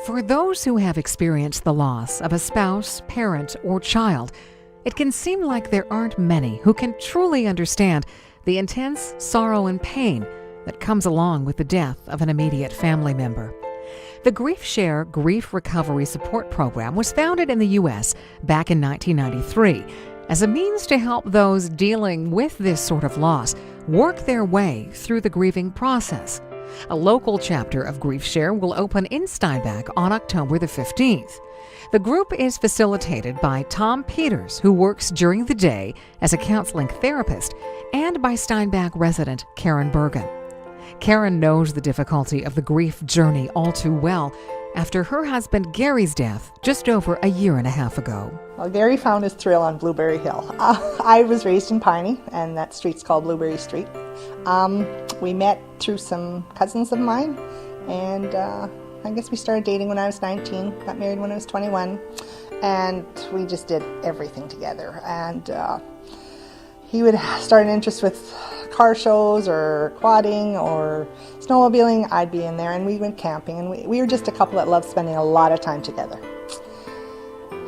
For those who have experienced the loss of a spouse, parent, or child, it can seem like there aren't many who can truly understand the intense sorrow and pain that comes along with the death of an immediate family member. The Griefshare Grief Recovery Support Program was founded in the U.S. back in 1993 as a means to help those dealing with this sort of loss work their way through the grieving process. A local chapter of Griefshare will open in Steinbach on October the 15th. The group is facilitated by Tom Peters, who works during the day as a counseling therapist, and by Steinbach resident Karen Bergen. Karen knows the difficulty of the grief journey all too well after her husband Gary's death just over a year and a half ago. Well, Gary found his thrill on Blueberry Hill. I was raised in Piney, and that street's called Blueberry Street. We met through some cousins of mine, and I guess we started dating when I was 19, got married when I was 21, and we just did everything together. And he would start an interest with car shows or quadding or snowmobiling. I'd be in there, and we went camping, and we were just a couple that loved spending a lot of time together.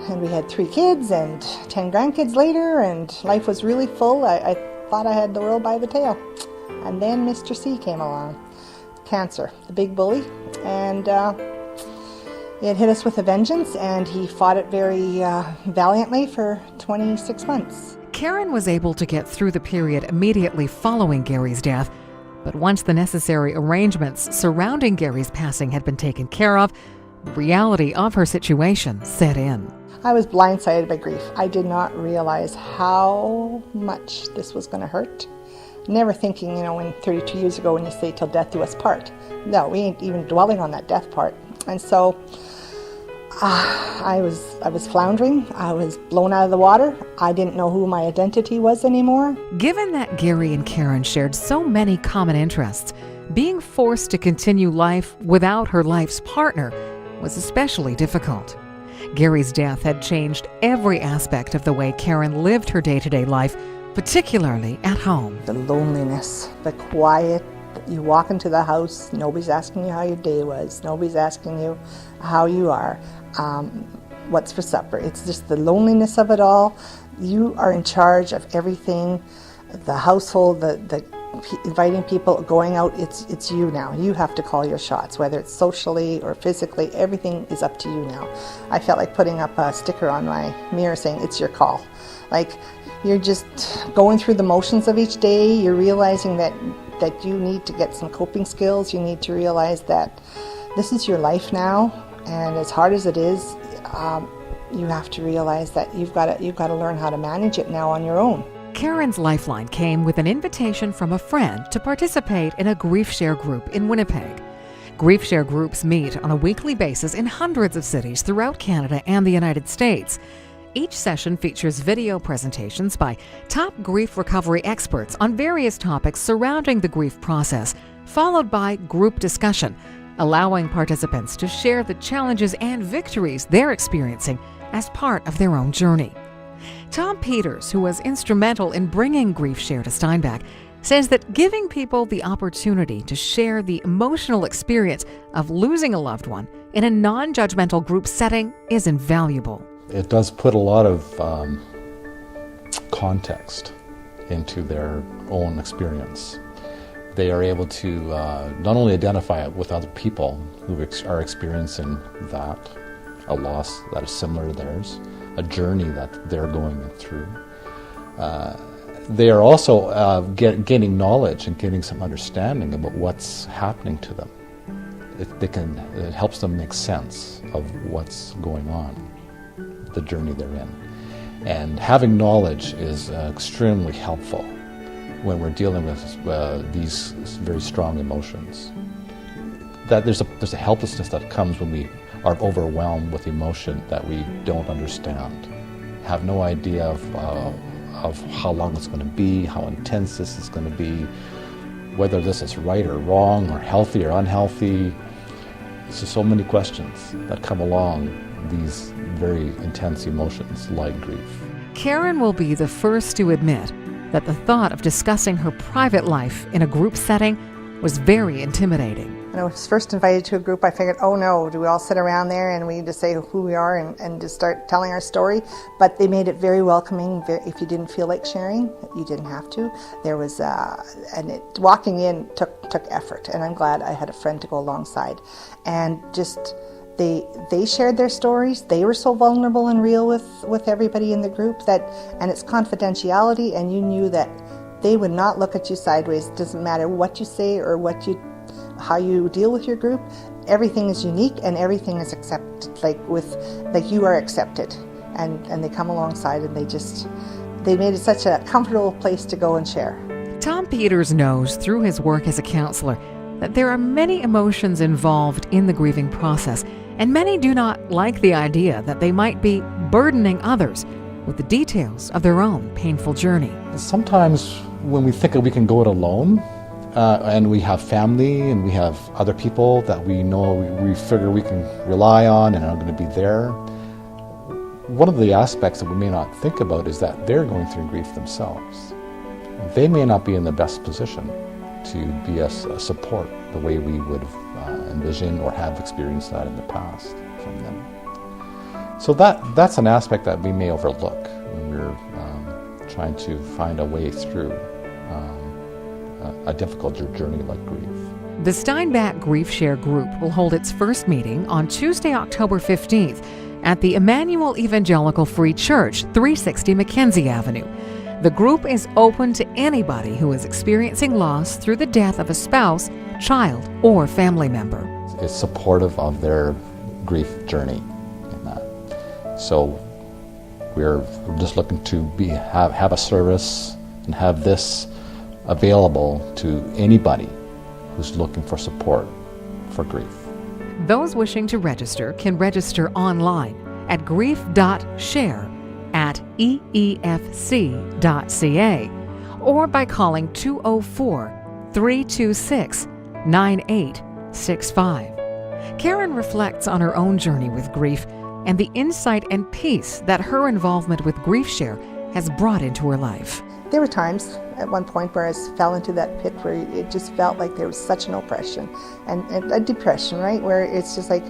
And we had 3 kids and 10 grandkids later, and life was really full. I thought I had the world by the tail. And then Mr. C came along, cancer, the big bully, and it hit us with a vengeance, and he fought it very valiantly for 26 months. Karen was able to get through the period immediately following Gary's death, but once the necessary arrangements surrounding Gary's passing had been taken care of, the reality of her situation set in. I was blindsided by grief. I did not realize how much this was going to hurt. Never thinking, when 32 years ago when you say till death do us part. No, we ain't even dwelling on that death part. And so I was floundering. I was blown out of the water. I didn't know who my identity was anymore. Given that Gary and Karen shared so many common interests, being forced to continue life without her life's partner was especially difficult. Gary's death had changed every aspect of the way Karen lived her day-to-day life, particularly at home. The loneliness, the quiet. You walk into the house, nobody's asking you how your day was. Nobody's asking you how you are, what's for supper. It's just the loneliness of it all. You are in charge of everything, the household, the inviting people, going out. It's you now. You have to call your shots, whether it's socially or physically. Everything is up to you now. I felt like putting up a sticker on my mirror saying, "It's your call." Like, you're just going through the motions of each day. You're realizing that you need to get some coping skills. You need to realize that this is your life now, and as hard as it is, you have to realize that you've got to learn how to manage it now on your own. Karen's lifeline came with an invitation from a friend to participate in a Griefshare group in Winnipeg. Griefshare groups meet on a weekly basis in hundreds of cities throughout Canada and the United States. Each session features video presentations by top grief recovery experts on various topics surrounding the grief process, followed by group discussion, allowing participants to share the challenges and victories they're experiencing as part of their own journey. Tom Peters, who was instrumental in bringing Griefshare to Steinbach, says that giving people the opportunity to share the emotional experience of losing a loved one in a non-judgmental group setting is invaluable. It does put a lot of context into their own experience. They are able to not only identify it with other people who are experiencing that, a loss that is similar to theirs, a journey that they're going through. They are also gaining knowledge and getting some understanding about what's happening to them. It helps them make sense of what's going on, the journey they're in. And having knowledge is extremely helpful when we're dealing with these very strong emotions. That there's a helplessness that comes when we are overwhelmed with emotion that we don't understand, have no idea of how long it's going to be, how intense this is going to be, whether this is right or wrong, or healthy or unhealthy. There's just so many questions that come along these very intense emotions like grief. Karen will be the first to admit that the thought of discussing her private life in a group setting was very intimidating. When I was first invited to a group, I figured, oh no, do we all sit around there and we just say who we are and just start telling our story? But they made it very welcoming. If you didn't feel like sharing, you didn't have to. There was, walking in took effort, and I'm glad I had a friend to go alongside. And just, they shared their stories. They were so vulnerable and real with everybody in the group and it's confidentiality, and you knew that they would not look at you sideways. It doesn't matter what you say or how you deal with your group. Everything is unique and everything is accepted, like you are accepted. And they come alongside and they made it such a comfortable place to go and share. Tom Peters knows through his work as a counselor that there are many emotions involved in the grieving process, and many do not like the idea that they might be burdening others with the details of their own painful journey. Sometimes when we think that we can go it alone, and we have family and we have other people that we know we figure we can rely on and are going to be there, one of the aspects that we may not think about is that they're going through grief themselves. They may not be in the best position to be a support the way we would have envisioned or have experienced that in the past from them. So that's an aspect that we may overlook when we're trying to find a way through a difficult journey like grief. The Steinbach Griefshare group will hold its first meeting on Tuesday, October 15th at the Emmanuel Evangelical Free Church, 360 Mackenzie Avenue. The group is open to anybody who is experiencing loss through the death of a spouse, child, or family member. It's supportive of their grief journey in that. So we're just looking to have a service and have this available to anybody who's looking for support for grief. Those wishing to register can register online at grief.share at eefc.ca or by calling 204-326-9865. Karen reflects on her own journey with grief and the insight and peace that her involvement with Griefshare has brought into her life. There were times at one point where I fell into that pit where it just felt like there was such an oppression and a depression, right? Where it's just like,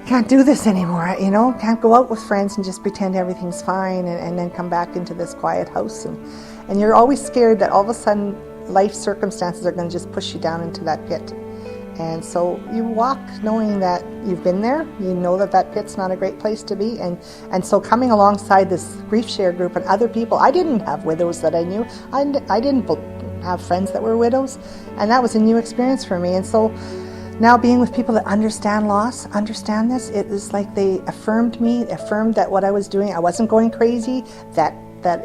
can't do this anymore, can't go out with friends and just pretend everything's fine and then come back into this quiet house. And you're always scared that all of a sudden life circumstances are going to just push you down into that pit. And so you walk knowing that you've been there, you know that pit's not a great place to be. And so coming alongside this Griefshare group and other people, I didn't have widows that I knew. I didn't have friends that were widows. And that was a new experience for me. And so now being with people that understand loss, understand this, it is like they affirmed that what I was doing, I wasn't going crazy, that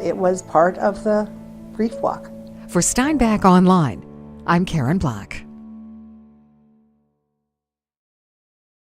it was part of the grief walk. For Steinbach Online, I'm Karen Black.